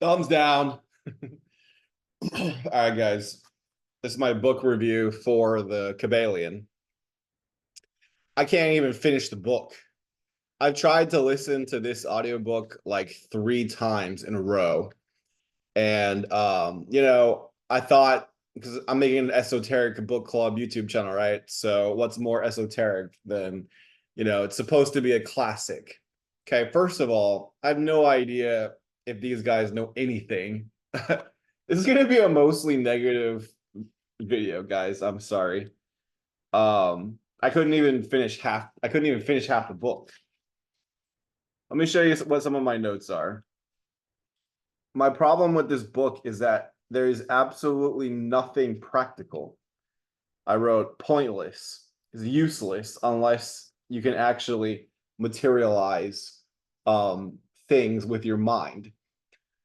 Thumbs down. All right, guys. This is my book review for the Kybalion. I can't even finish the book. I've tried to listen to this audiobook like 3 times in a row. And I thought because I'm making an esoteric book club YouTube channel, right? So what's more esoteric than, it's supposed to be a classic. Okay, first of all, I have no idea if these guys know anything. This is gonna be a mostly negative video, guys. I'm sorry. I couldn't even finish half the book. Let me show you what some of my notes are. My problem with this book is that there is absolutely nothing practical. I wrote pointless, is useless unless you can actually materialize things with your mind.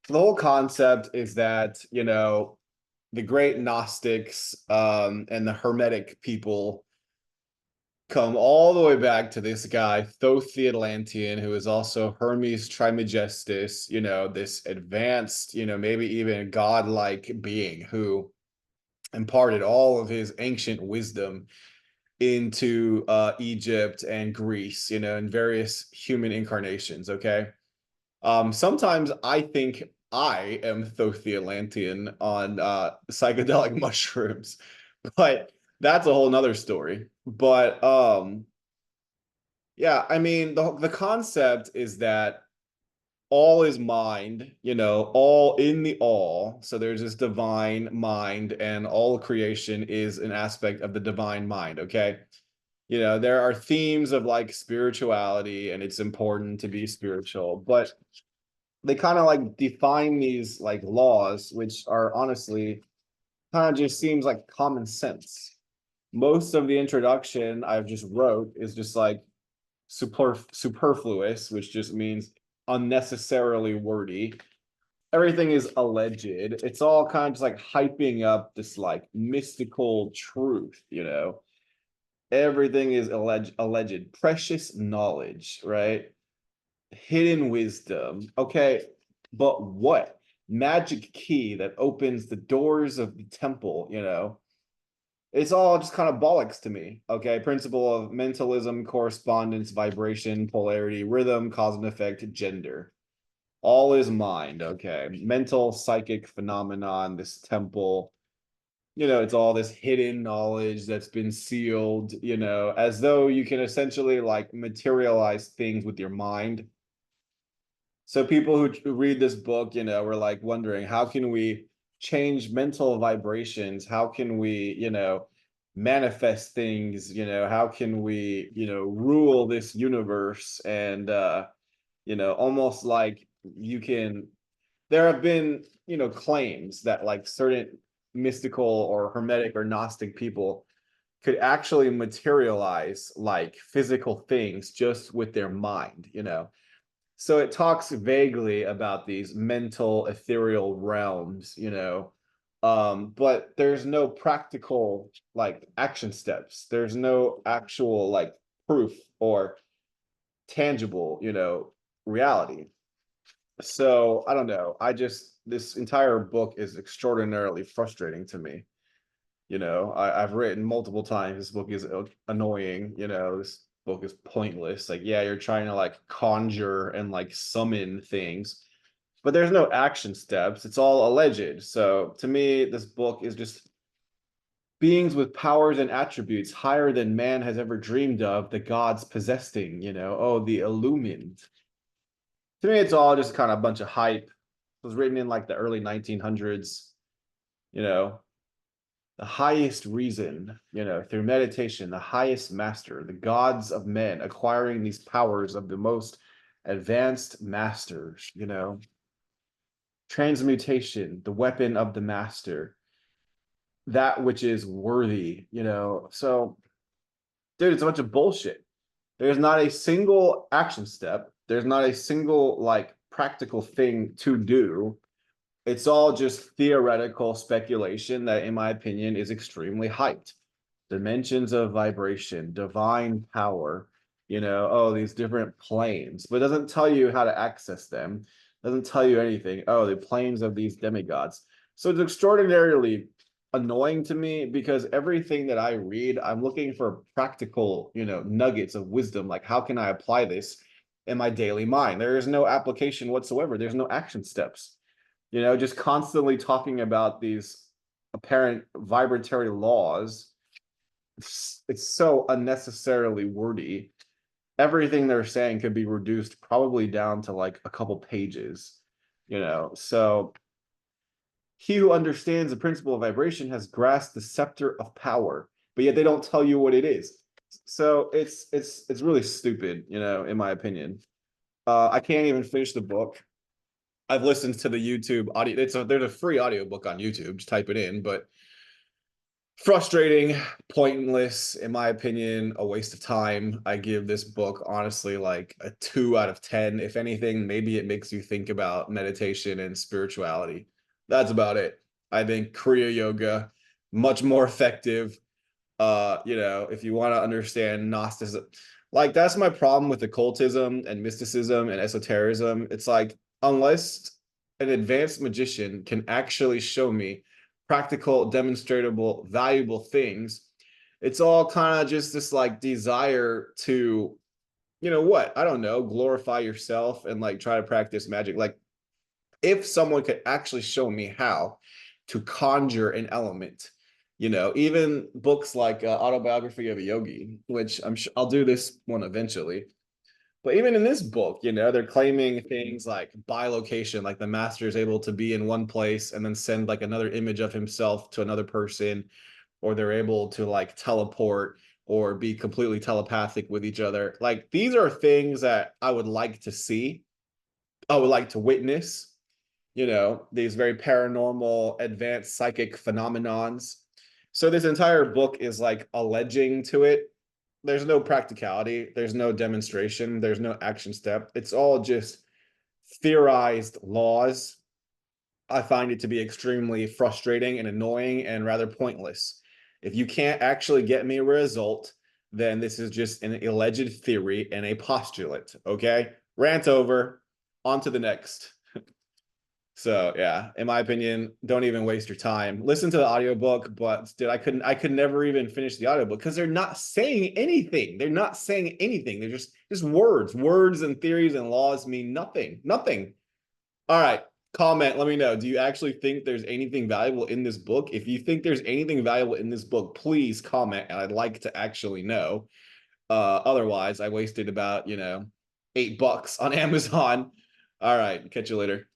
So the whole concept is that, the great Gnostics and the Hermetic people come all the way back to this guy, Thoth the Atlantean, who is also Hermes Trismegistus, this advanced, maybe even godlike being who imparted all of his ancient wisdom into Egypt and Greece, in various human incarnations. Okay. Sometimes I think I am Thoth the Atlantean on psychedelic mushrooms, but that's a whole nother story. But yeah, I mean the concept is that all is mind, all in the all. So there's this divine mind, and all creation is an aspect of the divine mind. Okay. There are themes of like spirituality, and it's important to be spiritual, but they kind of like define these like laws, which are honestly kind of just seems like common sense. Most of the introduction I've just wrote is just like superfluous, which just means unnecessarily wordy. Everything is alleged. It's all kind of just like hyping up this like mystical truth. Everything is alleged, precious knowledge, right? Hidden wisdom. Okay, but what? Magic key that opens the doors of the temple. It's all just kind of bollocks to me. Okay, principle of mentalism, correspondence, vibration, polarity, rhythm, cause and effect, gender. All is mind. Okay, mental, psychic phenomenon, this temple. It's all this hidden knowledge that's been sealed, as though you can essentially like materialize things with your mind. So people who read this book, were like wondering, how can we change mental vibrations? How can we, manifest things? How can we, rule this universe? And almost like you can, there have been, claims that like certain mystical or hermetic or Gnostic people could actually materialize like physical things just with their mind. So it talks vaguely about these mental ethereal realms, but there's no practical like action steps. There's no actual like proof or tangible, reality. So I don't know. This entire book is extraordinarily frustrating to me. I've written multiple times this book is annoying. This book is pointless. Like, yeah, you're trying to like conjure and like summon things, but there's no action steps. It's all alleged. So to me, this book is just beings with powers and attributes higher than man has ever dreamed of, the gods possessing, oh, the illumined. To me, it's all just kind of a bunch of hype. It was written in like the early 1900s, you know, the highest reason, through meditation, the highest master, the gods of men, acquiring these powers of the most advanced masters, transmutation, the weapon of the master, that which is worthy. So, dude, it's a bunch of bullshit. There's not a single action step. There's not a single like practical thing to do. It's all just theoretical speculation that, in my opinion, is extremely hyped. Dimensions of vibration, divine power, oh, these different planes, but it doesn't tell you how to access them. Doesn't tell you anything. Oh, the planes of these demigods. So it's extraordinarily annoying to me because everything that I read, I'm looking for practical, nuggets of wisdom. Like, how can I apply this in my daily mind? There is no application whatsoever. There's no action steps. Just constantly talking about these apparent vibratory laws. It's so unnecessarily wordy. Everything they're saying could be reduced probably down to like a couple pages, So he who understands the principle of vibration has grasped the scepter of power, but yet they don't tell you what it is. So it's really stupid, in my opinion. I can't even finish the book. I've listened to the YouTube audio. There's a free audiobook on YouTube. Just type it in, but frustrating, pointless, in my opinion, a waste of time. I give this book honestly like a 2 out of 10. If anything, maybe it makes you think about meditation and spirituality. That's about it. I think Kriya Yoga, much more effective. If you want to understand Gnosticism, like that's my problem with occultism and mysticism and esotericism. It's like, unless an advanced magician can actually show me practical, demonstrable, valuable things, it's all kind of just this like desire to, what? I don't know, glorify yourself and like try to practice magic. Like, if someone could actually show me how to conjure an element, even books like Autobiography of a Yogi, which I'm sure I'll do this one eventually. But even in this book, they're claiming things like bilocation, like the master is able to be in one place and then send like another image of himself to another person, or they're able to like teleport or be completely telepathic with each other. Like, these are things that I would like to see. I would like to witness, these very paranormal, advanced psychic phenomenons. So this entire book is like alleging to it. There's no practicality, there's no demonstration, there's no action step. It's all just theorized laws. I find it to be extremely frustrating and annoying and rather pointless. If you can't actually get me a result, then this is just an alleged theory and a postulate. Okay, rant over. On to the next. So yeah, in my opinion, don't even waste your time. Listen to the audiobook, but dude, I could never even finish the audiobook because they're not saying anything. They're not saying anything. They're just words. Words and theories and laws mean nothing. Nothing. All right. Comment, let me know. Do you actually think there's anything valuable in this book? If you think there's anything valuable in this book, please comment, and I'd like to actually know. Otherwise, I wasted about, $8 on Amazon. All right, catch you later.